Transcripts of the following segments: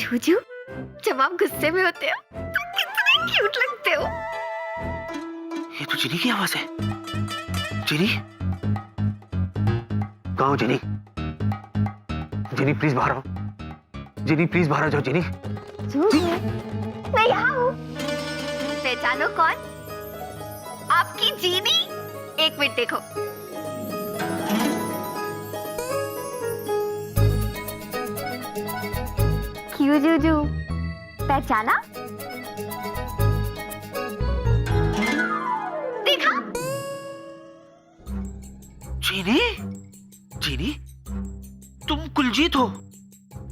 जूजू, जब आप गुस्से में होते हो तो कितने क्यूट लगते हो। ये तो जिनी की आवाज है। जिनी, कहाँ हो जिनी? जिनी प्लीज बाहर आओ। जिनी प्लीज बाहर आ जाओ। जिनी, जूजू, मैं यहाँ हूँ। पहचानो कौन? आपकी जीनी। एक मिनट देखो। क्यों जूजू, पहचाना? देखा? जिनी, जिनी, तुम कुलजीत हो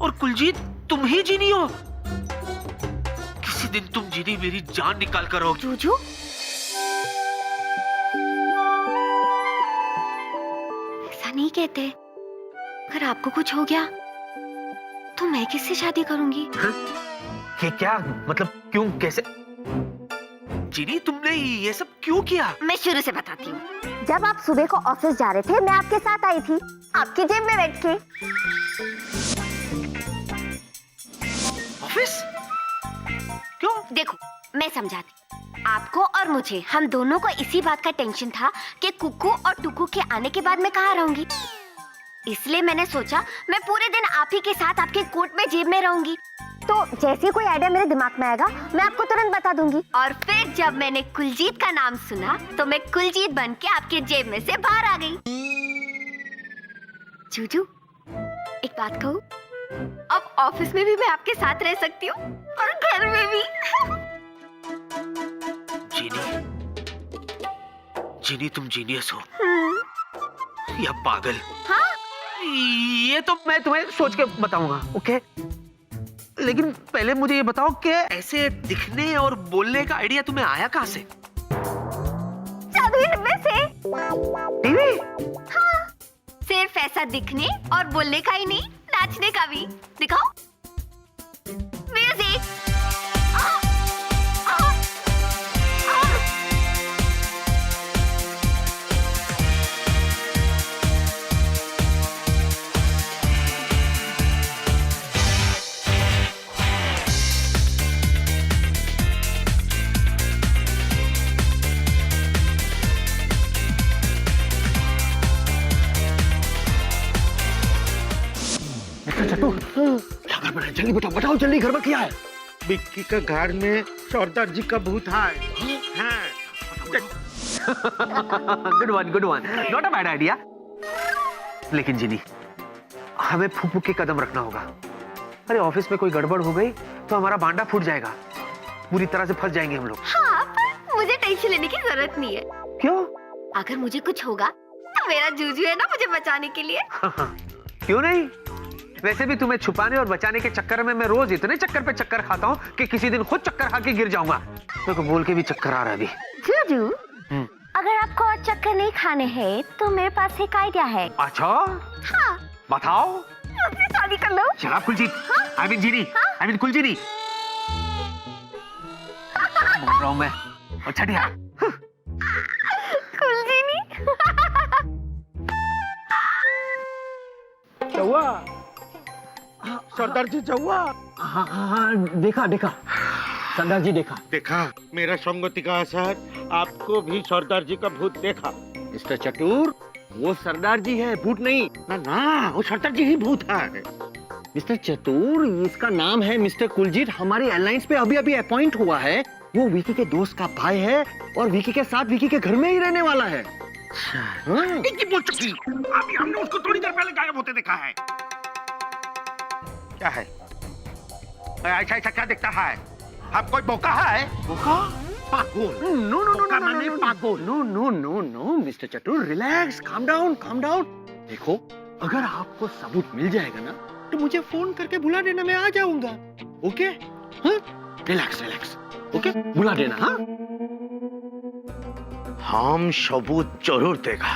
और कुलजीत तुम ही जिनी हो। किसी दिन तुम जिनी मेरी जान निकाल कर रहोगी। जूजू, ऐसा नहीं कहते। अगर आपको कुछ हो गया तो मैं किससे शादी करूंगी? ये क्या मतलब, क्यों, कैसे? जिनी, तुमने ये सब क्यों किया? मैं शुरू से बताती हूँ। जब आप सुबह को ऑफिस जा रहे थे, मैं आपके साथ आई थी, आपकी जेब में बैठ के। ऑफिस? क्यों? देखो, मैं समझाती। आपको और मुझे, हम दोनों को इसी बात का टेंशन था कि कुकू और टुकू के आने के बाद मैं कहाँ रहूंगी। इसलिए मैंने सोचा मैं पूरे दिन आप ही के साथ आपके कोट में जेब में रहूंगी। तो जैसे कोई आइडिया मेरे दिमाग में आएगा, मैं आपको तुरंत बता दूंगी। और फिर जब मैंने कुलजीत का नाम सुना तो मैं कुलजीत बन के आपके जेब में से बाहर आ गई। जूजू, एक बात कहूँ? अब ऑफिस में भी मैं आपके साथ रह सकती हूँ और घर में भी। जिनी, जिनी, तुम जीनियस हो या पागल? हाँ? ये तो मैं तुम्हें सोच के बताऊंगा, ओके? लेकिन पहले मुझे ये बताओ कि ऐसे दिखने और बोलने का आइडिया तुम्हें आया कहाँ से? जादुई डिब्बे से। टीवी? हाँ, सिर्फ ऐसा दिखने और बोलने का ही नहीं, नाचने का भी। दिखाओ। म्यूजिक। क्या घर में? जल्दी बताओ, बताओ जल्दी, घर में क्या है? विक्की का घर में सरदार जी का भूत है। Good one, good one, not a bad idea. लेकिन जिनी, हमें फूफू के कदम रखना होगा। अरे ऑफिस में कोई गड़बड़ हो गई तो हमारा भांडा फूट जाएगा, पूरी तरह से फंस जाएंगे हम लोग। हाँ, पर मुझे टेंशन लेने की जरूरत नहीं है। क्यों? अगर मुझे कुछ होगा तो मेरा जूजू है ना मुझे बचाने के लिए। क्यों नहीं? वैसे भी तुम्हें छुपाने और बचाने के चक्कर में मैं रोज इतने चक्कर पे चक्कर खाता हूँ कि किसी दिन खुद चक्कर खा के गिर जाऊंगा। मेरे को बोल के भी चक्कर आ रहा है अभी। जूजू, अगर आपको और चक्कर नहीं खाने हैं तो मेरे पास एक आइडिया है। अच्छा? हाँ, बताओ। मुझसे शादी कर लो। शराब Kuljeet, I mean Jeeni, I mean Kuljeeni. बोल रहा हूँ मैं। अच्छा ठीक। कुलजीनी। चौवा, सरदार जी चौवा। हाँ हाँ हाँ, देखा देखा, सरदार जी देखा। देखा मेरा संगति का असर, आपको भी सरदार जी का भूत देखा। मिस्टर चतुर, वो सरदार जी है, भूत नहीं। ना ना, वो सरदार जी ही भूत है। मिस्टर चतुर, इसका नाम है मिस्टर कुलजीत, हमारी एयरलाइंस पे अभी अभी अपॉइंट हुआ है। वो विकी के दोस्त का भाई है और विकी के साथ विकी के घर में ही रहने वाला है। बोल चुकी, अभी हमने उसको थोड़ी देर पहले गायब होते देखा है। क्या है? ऐसा ऐसा क्या दिखता है? आप कोई बोका है? बोका? पागल। नो नो नो बोका माने पागल। No no no no mister Chatur, relax, calm down, calm down. देखो, अगर आपको सबूत मिल जाएगा ना तो मुझे फोन करके बुला देना, मैं आ जाऊंगा। ओके? हाँ? Relax relax, okay? बुला देना। हाँ? हम सबूत जरूर देगा।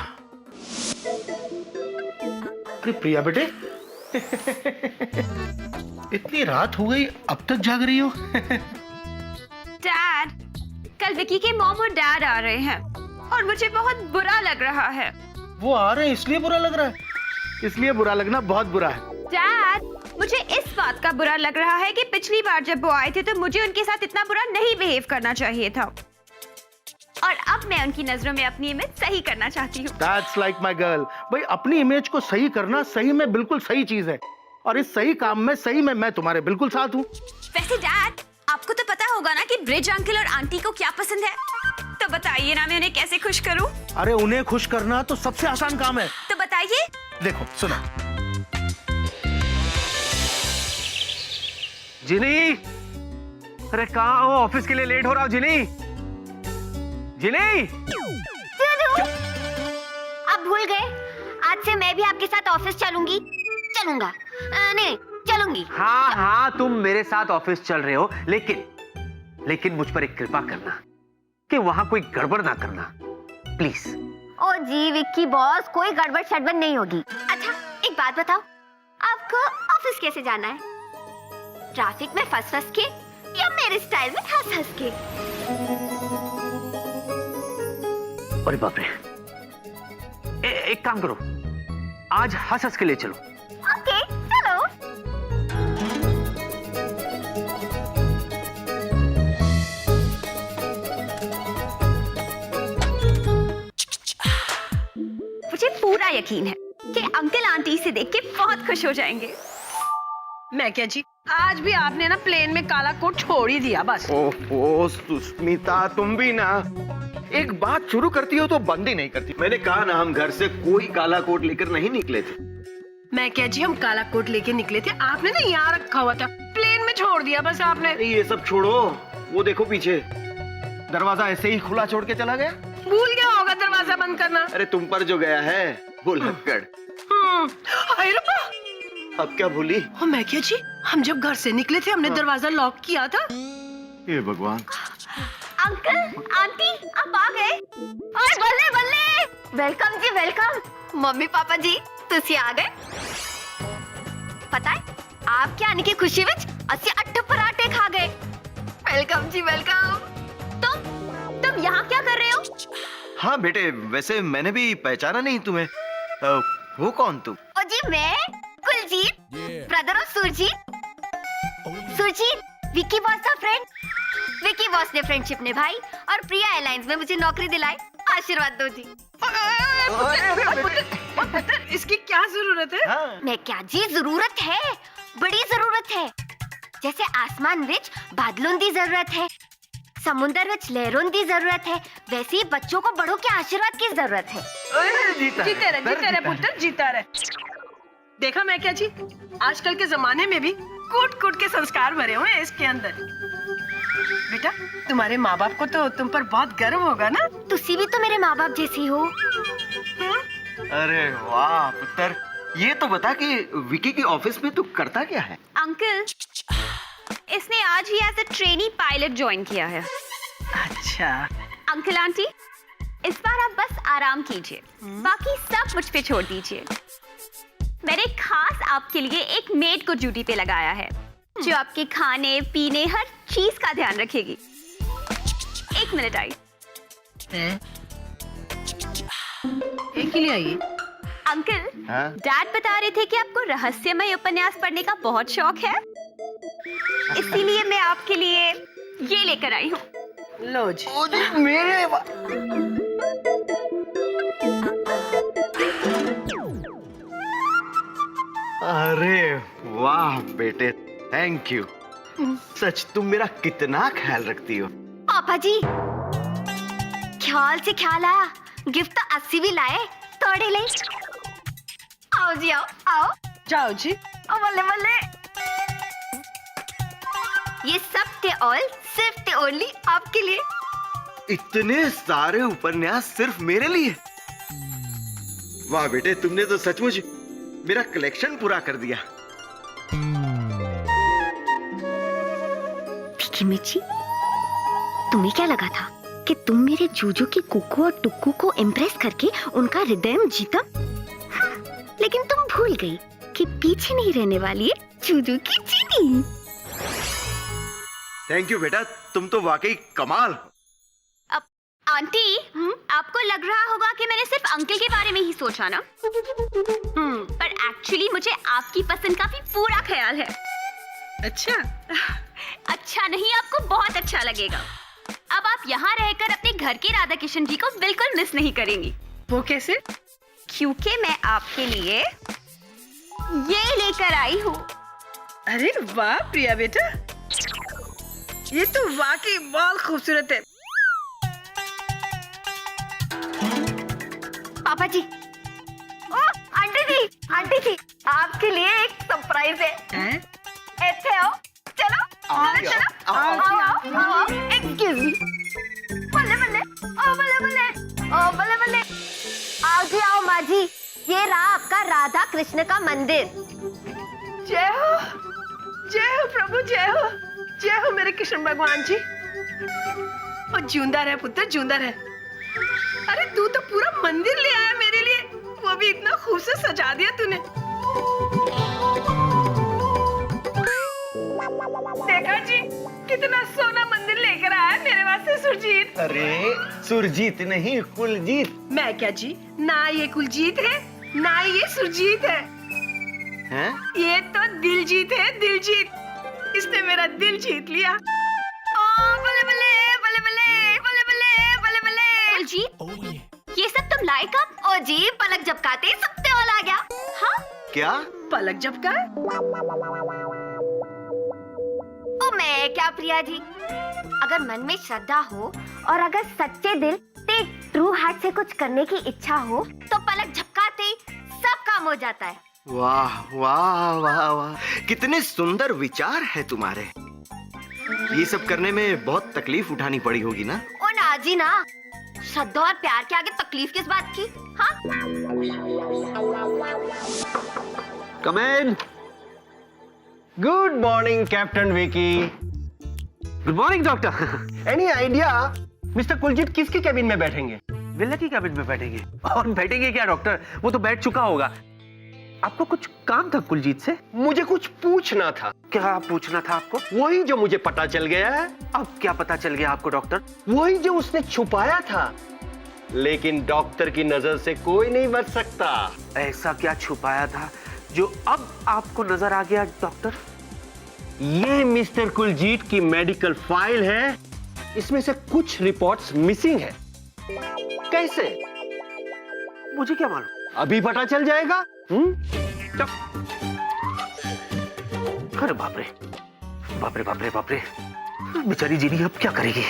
अरे प्रिया बेटे, इतनी रात हो गई, अब तक जाग रही हो? डैड, कल विकी के मॉम और डैड आ रहे हैं और मुझे बहुत बुरा लग रहा है। वो आ रहे हैं इसलिए बुरा लग रहा है? इसलिए बुरा लगना बहुत बुरा है। डैड, मुझे इस बात का बुरा लग रहा है कि पिछली बार जब वो आए थे तो मुझे उनके साथ इतना बुरा नहीं बिहेव करना चाहिए था, और अब मैं उनकी नजरों में अपनी इमेज सही करना चाहती हूँ। That's like my girl. भाई अपनी इमेज को सही करना सही में बिल्कुल सही चीज है, और इस सही काम में सही में मैं तुम्हारे बिल्कुल साथ हूँ। वैसे डैड, आपको तो पता होगा ना कि ब्रिज अंकल और आंटी को क्या पसंद है, तो बताइए ना मैं उन्हें कैसे खुश करूँ। अरे उन्हें खुश करना तो सबसे आसान काम है। तो बताइए। देखो सुनो, जिनी, अरे कहाँ हो? ऑफिस के लिए लेट हो रहा हूँ जिनी। जिनी, आप भूल गए, आज से मैं भी आपके साथ ऑफिस चलूंगी। चलूंगा नहीं, चलूंगी। हाँ हाँ तुम मेरे साथ ऑफिस चल रहे हो, लेकिन मुझ पर एक कृपा करना कि वहां कोई गड़बड़ ना करना, प्लीज। ओ जी विक्की बॉस, कोई गड़बड़ शड़बड़ नहीं होगी। अच्छा एक बात बताओ, आपको ऑफिस कैसे जाना है? ट्रैफिक में फंस के या मेरे स्टाइल में हंस के? अरे बाप रे, एक काम करो, आज हंस के ले चलो। ओके चलो। मुझे पूरा यकीन है कि अंकल आंटी से देख के बहुत खुश हो जाएंगे। मैं क्या जी, आज भी आपने ना प्लेन में काला कोट छोड़ ही दिया बस। ओहो सुष्मिता, तुम भी ना एक बात शुरू करती हो तो बंद ही नहीं करती। मैंने कहा ना, हम घर से कोई काला कोट लेकर नहीं निकले थे। मैं क्या जी, हम काला कोट लेके निकले थे, आपने ना यहाँ रखा हुआ था, प्लेन में छोड़ दिया बस आपने। ये सब छोड़ो, वो देखो पीछे, दरवाजा ऐसे ही खुला छोड़ के चला गया। भूल गया होगा दरवाजा बंद करना। अरे तुम पर जो गया है वो लक्कड़। हाय रब्बा, अब क्या भूली? ओ मैं क्या जी, हम जब घर से निकले थे हमने दरवाजा लॉक किया था। हे भगवान। अंकल आंटी आप आ गए। और बल्ले बल्ले, वेलकम जी वेलकम। मम्मी पापा जी तुसी आ गए। पता है आपके आने की खुशी विच ਅਸੀਂ 8 पराठे खा गए। वेलकम जी वेलकम। तुम यहाँ क्या कर रहे हो? हाँ बेटे, वैसे मैंने भी पहचाना नहीं तुम्हें। वो कौन तुम? ओ जी मैं Kuljeet, brother of Surjeet. Surjeet Vicky boss का फ्रेंड। विक्की बॉस ने फ्रेंडशिप निभाई और प्रिया एयरलाइंस में मुझे नौकरी दिलाई। आशीर्वाद दो जी। पुत्र, इसकी क्या जरूरत है? मैं क्या जी, जरूरत है, बड़ी जरूरत है। जैसे आसमान विच बादलों की जरूरत है, समुंदर विच लहरों की जरूरत है, वैसे ही बच्चों को बड़ों के आशीर्वाद की जरूरत है। जीते रहे पुत्र, जीता रहे। देखा मैं क्या जी, आजकल के जमाने में भी कूट कूट के संस्कार भरे हुए हैं इसके अंदर। बेटा, तुम्हारे माँ बाप को तो तुम पर बहुत गर्व होगा ना? तुसी भी तो मेरे माँ बाप जैसी हो। अरे वाह पुत्र, ये तो बता कि विकी की ऑफिस में तू करता क्या है? अंकल, इसने आज ही as a trainee pilot join किया है। अच्छा। अंकल आंटी, इस बार आप बस आराम कीजिए, बाकी सब मुझ पे छोड़ दीजिए। मैंने खास आपके लिए एक मेड को ड्यूटी पे लगाया है, जो आपके खाने पीने हर चीज का ध्यान रखेगी। एक मिनट आई। एक ही लिए आई। अंकल, हाँ? डैड बता रहे थे कि आपको रहस्यमय उपन्यास पढ़ने का बहुत शौक है, इसीलिए मैं आपके लिए ये लेकर आई हूँ। लो जी। मेरे अरे वाह बेटे, थैंक यू। सच तुम मेरा कितना ख्याल रखती हो। पापा जी ख्याल से ख्याल आया, गिफ्ट तो 80 भी लाए, थोड़े ले। आओ जी आओ आओ। जाओ जी। ओ बल्ले बल्ले, ये सब थे ऑल सिर्फ थे ओनली आपके लिए। इतने सारे उपन्यास सिर्फ मेरे लिए? वाह बेटे, तुमने तो सचमुच मेरा कलेक्शन पूरा कर दिया। देखी मिर्ची, तुम्हें क्या लगा था कि तुम मेरे जूजू की कुकू और टुक्कू को इम्प्रेस करके उनका हृदय जीता? लेकिन तुम भूल गई कि पीछे नहीं रहने वाली है जूजू की चीनी। थैंक यू बेटा, तुम तो वाकई कमाल हो। आंटी, आपको लग रहा होगा कि मैंने सिर्फ अंकल के बारे में ही सोचा ना, पर एक्चुअली मुझे आपकी पसंद का भी पूरा ख्याल है। अच्छा, अच्छा नहीं, आपको बहुत अच्छा लगेगा। अब आप यहाँ रहकर अपने घर के राधा किशन जी को बिल्कुल मिस नहीं करेंगी। वो कैसे? क्योंकि मैं आपके लिए ये लेकर आई हूँ। अरे वाह प्रिया बेटा, ये तो वाकई बहुत खूबसूरत है। पापा जी, ओ आंटी जी, आपके लिए एक सरप्राइज है। हैं? ऐसे आओ, चलो चलो आओ। एक्सक्यूज मी, बल्ले बल्ले, ओ बल्ले बल्ले, ओ बल्ले बल्ले। आओ जी आओ माँ जी, ये रहा आपका राधा कृष्ण का मंदिर। जय हो प्रभु, जय हो मेरे कृष्ण भगवान जी। और जिंदा रहे पुत्र, जिंदा रहे। अरे तू तो पूरा मंदिर ले आया मेरे लिए, वो भी इतना खूबसूरत सजा दिया तूने। देखा जी, कितना सोना मंदिर लेकर आया मेरे वास्ते सुरजीत। अरे सुरजीत नहीं, कुलजीत। मैं क्या जी, ना ये कुलजीत है ना ये सुरजीत है, हैं? ये तो दिलजीत है, दिलजीत। इसने मेरा दिल जीत लिया। बल्ले बल्ले, बल्ले बल्ले, बल्ले बल्ले, बल्ले बल्ले। कुलजीत, ये सब तुम लाए कब? ओ जी, पलक झपकाते ही सत्ते वाला आ गया। हाँ, क्या? पलक झपका? ओ मैं क्या प्रिया जी, अगर मन में श्रद्धा हो और अगर सच्चे दिल से ट्रू हार्ट से कुछ करने की इच्छा हो तो पलक झपकाते ही सब काम हो जाता है। वाह वाह वाह वाह, कितने सुंदर विचार है तुम्हारे। ये सब करने में बहुत तकलीफ उठानी पड़ी होगी ना? ओ ना जी ना, श्रद्धा और प्यार के आगे तकलीफ किस बात की? हाँ, come in. Good morning captain Vicky. Good morning doctor. Any idea mister Kuljeet किसके केबिन में बैठेंगे? विला की कैबिन में बैठेंगे। और बैठेंगे क्या डॉक्टर, वो तो बैठ चुका होगा। आपको कुछ काम था कुलजीत से? मुझे कुछ पूछना था। क्या पूछना था आपको? वही जो मुझे पता चल गया है। अब क्या पता चल गया आपको डॉक्टर? वही जो उसने छुपाया था, लेकिन डॉक्टर की नजर से कोई नहीं बच सकता। ऐसा क्या छुपाया था जो अब आपको नजर आ गया डॉक्टर? ये मिस्टर कुलजीत की मेडिकल फाइल है, इसमें से कुछ रिपोर्ट्स मिसिंग है। कैसे? मुझे क्या मालूम? अभी पता चल जाएगा। अरे बाप रे, बाप रे, बाप रे, बाप रे, बेचारी जीनी अब क्या करेगी?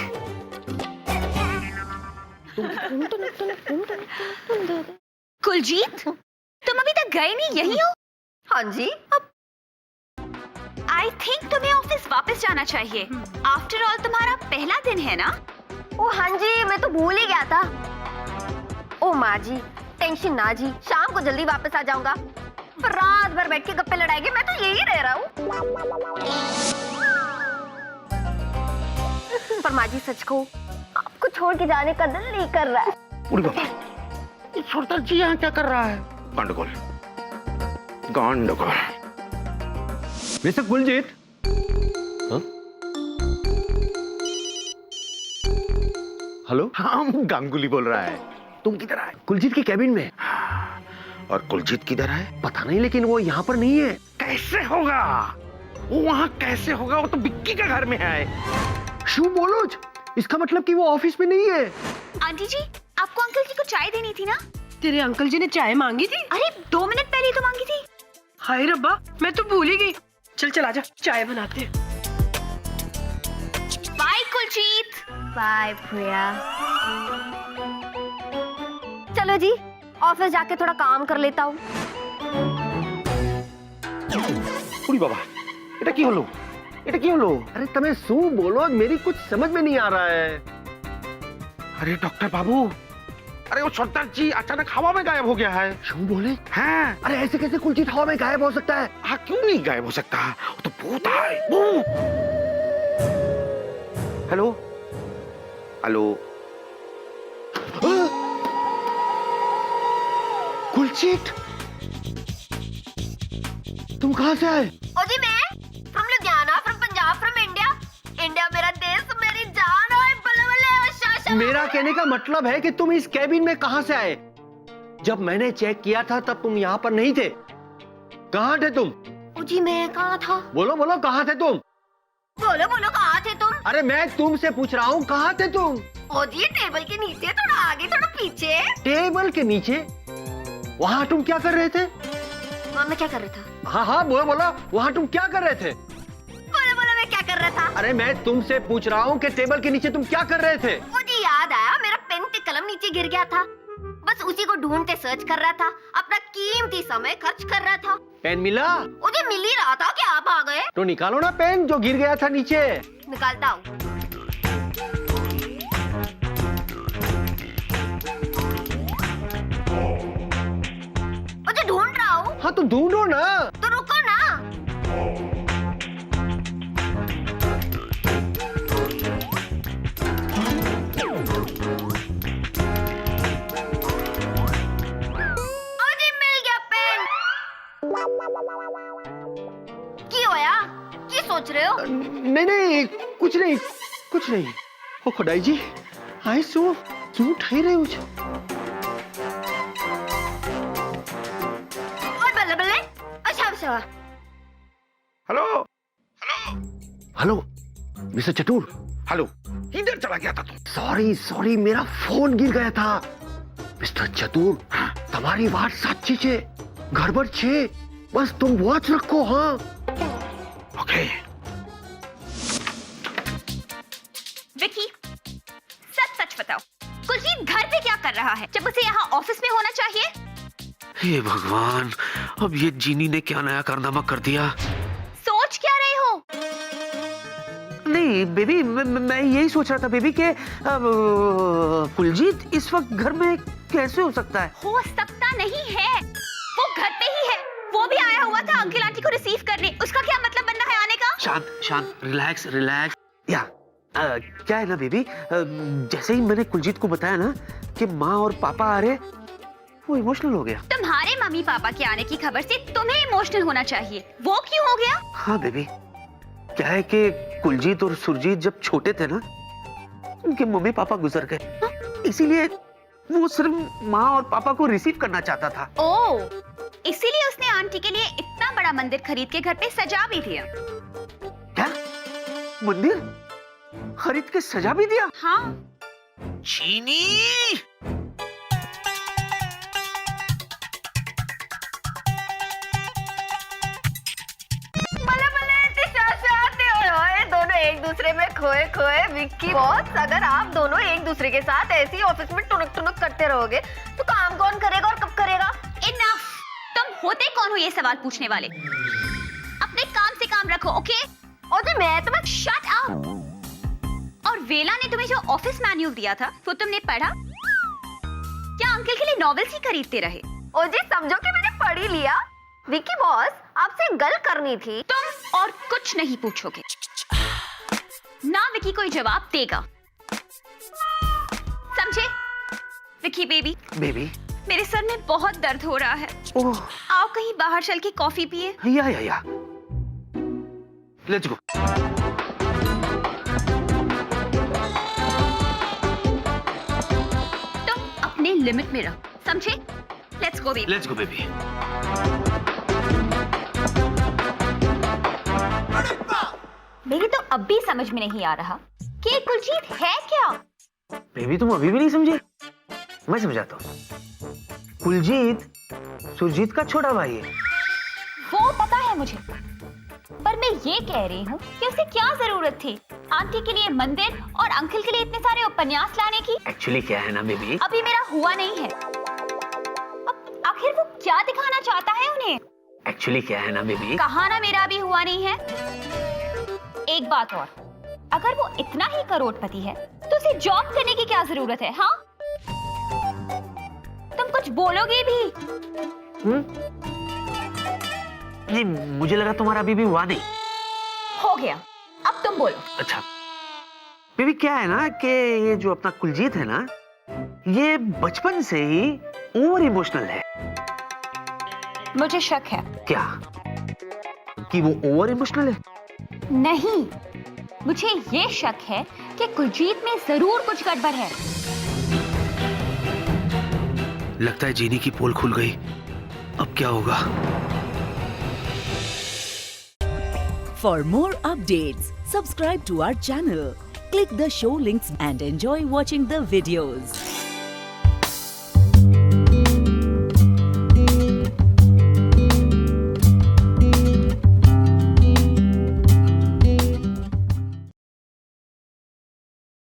कुलजीत, तुम अभी तक गए नहीं, यही हो? हाँ जी। आई थिंक तुम्हें ऑफिस वापस जाना चाहिए। आफ्टर ऑल तुम्हारा पहला दिन है ना? ओ हाँ जी, मैं तो भूल ही गया था। ओ माँ जी, टेंशन ना जी, शाम को जल्दी वापस आ जाऊंगा। पर रात भर बैठ के गप्पे लड़ाएंगे, मैं तो यही रह रहा हूँ। पर माँ जी सच को आपको छोड़ के जाने का दिल नहीं कर रहा है। उड़ी बाबा, ये छोटा जी यहाँ क्या कर रहा है? गांडोगोल, गांडोगोल। मिस्टर कुलजीत। हेलो, हम गांगुली बोल रहा है। तुम किधर आए? कुलजीत की केबिन में। और कुलजीत किधर है? पता नहीं, लेकिन वो यहाँ पर नहीं है। कैसे होगा वो? वहाँ कैसे होगा? वो तो बिक्की का घर में है। शू बोलो, इसका मतलब कि वो ऑफिस में नहीं है। आंटी जी, आपको अंकल जी को चाय देनी थी ना? तेरे अंकल जी ने चाय मांगी थी? अरे 2 मिनट पहले ही तो मांगी थी। हाय रब्बा, मैं तो भूल ही गई। चल चल आजा, चाय बनाते हैं। बाय कुलजीत। बाय प्रिया। चलो जी, ऑफिस जाके थोड़ा काम कर लेता हूँ। उड़ी बाबा, এটা কি হলো? এটা কি হলো? अरे तुम्हें शू बोलो, मेरी कुछ समझ में नहीं आ रहा है। अरे डॉक्टर बाबू, अरे वो सरदार जी अचानक हवा में गायब हो गया है। शू बोले? हाँ। अरे ऐसे कैसे कुलजीत हवा में गायब हो सकता है? हाँ, क्यों नहीं गायब हो सकता? वो तो भूत है। भूत। हेलो हेलो, कुलजीत, तुम कहाँ से आए? ओ जी, मैं from Ludhiana, from Punjab, from India. India मेरा देश, मेरी जान। ओए बल्ले बल्ले, ओ शा मेरा कहने का मतलब है कि तुम इस कैबिन में कहां से आए? जब मैंने चेक किया था तब तुम यहाँ पर नहीं थे। कहाँ थे तुम? ओ जी मैं कहाँ था? बोलो बोलो, कहाँ थे तुम? बोलो बोलो कहाँ थे तुम? अरे मैं तुमसे पूछ रहा हूँ, कहाँ थे तुम? ओ जी टेबल के नीचे, थोड़ा आगे थोड़ा पीछे। टेबल के नीचे? वहाँ तुम क्या कर रहे थे? वहाँ मैं क्या कर रहा था? हाँ हाँ बोलो बोलो, वहाँ तुम क्या कर रहे थे? बोलो बोलो मैं क्या कर रहा था? अरे मैं तुमसे पूछ रहा हूँ कि टेबल के नीचे तुम क्या कर रहे थे? मुझे याद आया, मेरा पेन के कलम नीचे गिर गया था। बस उसी को ढूंढते सर्च कर रहा था, अपना कीमती समय खर्च कर रहा था। पेन मिला? मुझे मिल ही रहा था कि आप आ गए। तो निकालो ना पेन जो गिर गया था नीचे। निकालता हूँ। मुझे ढूंढ रहा हूँ। हाँ तो ढूंढो ना। तो रुको ना। मुझे मिल गया पेन। की होया? की सोच रहे हो? नहीं नहीं, कुछ नहीं कुछ नहीं। ओ खुदाई जी, आई सो क्यों ठहरे रहे हो? और बल्ले बल्ले। अच्छा अच्छा। हेलो हेलो मिस्टर चतुर। हेलो, इधर चला गया था तुम? सॉरी सॉरी, मेरा फोन गिर गया था। मिस्टर चतुर, तुम्हारी बात सच्ची छे, गड़बड़ छे, बस तुम वॉच रखो। हाँ ओके। विकी, सच सच बताओ, कुलजीत घर पे क्या कर रहा है जब उसे यहाँ ऑफिस में होना चाहिए? हे भगवान, अब ये जीनी ने क्या नया कारनामा कर दिया? सोच क्या रहे हो? नहीं बेबी, मैं यही सोच रहा था बेबी कि कुलजीत इस वक्त घर में कैसे हो सकता है? हो सकता नहीं है, वो घर पे ही है। वो भी आया हुआ था अंकल आंटी को रिसीव करने। उसका क्या मतलब बनना है आने का? शांत शांत, रिलैक्स रिलैक्स। या क्या है ना बेबी, जैसे ही मैंने कुलजीत को बताया ना कि माँ और पापा आ रहे, वो इमोशनल हो गया। तुम्हारे मम्मी पापा के आने की खबर से तुम्हें इमोशनल होना चाहिए, वो क्यों हो गया? हाँ बेबी, क्या है कि कुलजीत और सुरजीत जब छोटे थे ना, उनके मम्मी पापा गुजर गए, इसीलिए वो सिर्फ माँ और पापा को रिसीव करना चाहता था। ओह, इसीलिए उसने आंटी के लिए इतना बड़ा मंदिर खरीद के घर पे सजा भी दिया। क्या? मंदिर खरीद के सजा भी दिया? हाँ। चीनी! दोनों एक दूसरे में खोए खोए। विक्की बॉस, अगर आप दोनों एक दूसरे के साथ ऐसे ही ऑफिस में टुनक टुनक करते रहोगे तो काम कौन करेगा और कब करेगा? इनफ! तुम होते कौन हो ये सवाल पूछने वाले? अपने काम से काम रखो, ओके? और जी मैं तुम्हें शट अप! और वेला ने तुम्हें जो ऑफिस मैन्यूअल दिया था वो तुमने पढ़ा? क्या अंकल के लिए नॉवेल्स ही खरीदते रहे? ओ जी समझो कि मैंने पढ़ ही लिया। विक्की बॉस, आपसे गल करनी थी। तुम और कुछ नहीं पूछोगे ना। विकी कोई जवाब देगा, समझे? विकी बेबी, बेबी, मेरे सर में बहुत दर्द हो रहा है। ओह, आओ कहीं बाहर चल के कॉफी पिए। या लेट्स गो। तुम अपने लिमिट में रहो, समझे? Let's go baby. Let's go baby. मेरी तो अब भी समझ में नहीं आ रहा कि कुलजीत है क्या। बेबी तुम अभी भी नहीं समझे? मैं समझाता हूँ। कुलजीत सुरजीत का छोटा भाई है। वो पता है मुझे, पर मैं ये कह रही हूँ कि उसे क्या जरूरत थी आंटी के लिए मंदिर और अंकल के लिए इतने सारे उपन्यास लाने की? एक्चुअली क्या है ना बेबी, अभी मेरा हुआ नहीं है। अब आखिर वो क्या दिखाना चाहता है उन्हें? एक्चुअली क्या है ना बेबी, कहा ना मेरा अभी हुआ नहीं है। एक बात और, अगर वो इतना ही करोड़पति है तो उसे जॉब करने की क्या जरूरत है? हाँ, तुम कुछ बोलोगे भी? नहीं मुझे लगा तुम्हारा अभी भी हुआ नहीं। हो गया, अब तुम बोलो। अच्छा बेबी, क्या है ना कि ये जो अपना कुलजीत है ना, ये बचपन से ही ओवर इमोशनल है। मुझे शक है। क्या कि वो ओवर इमोशनल है? नहीं, मुझे ये शक है कि कुलजीत में जरूर कुछ गड़बड़ है। लगता है जीनी की पोल खुल गई। अब क्या होगा? For more updates, subscribe to our channel, click the show links and enjoy watching the videos.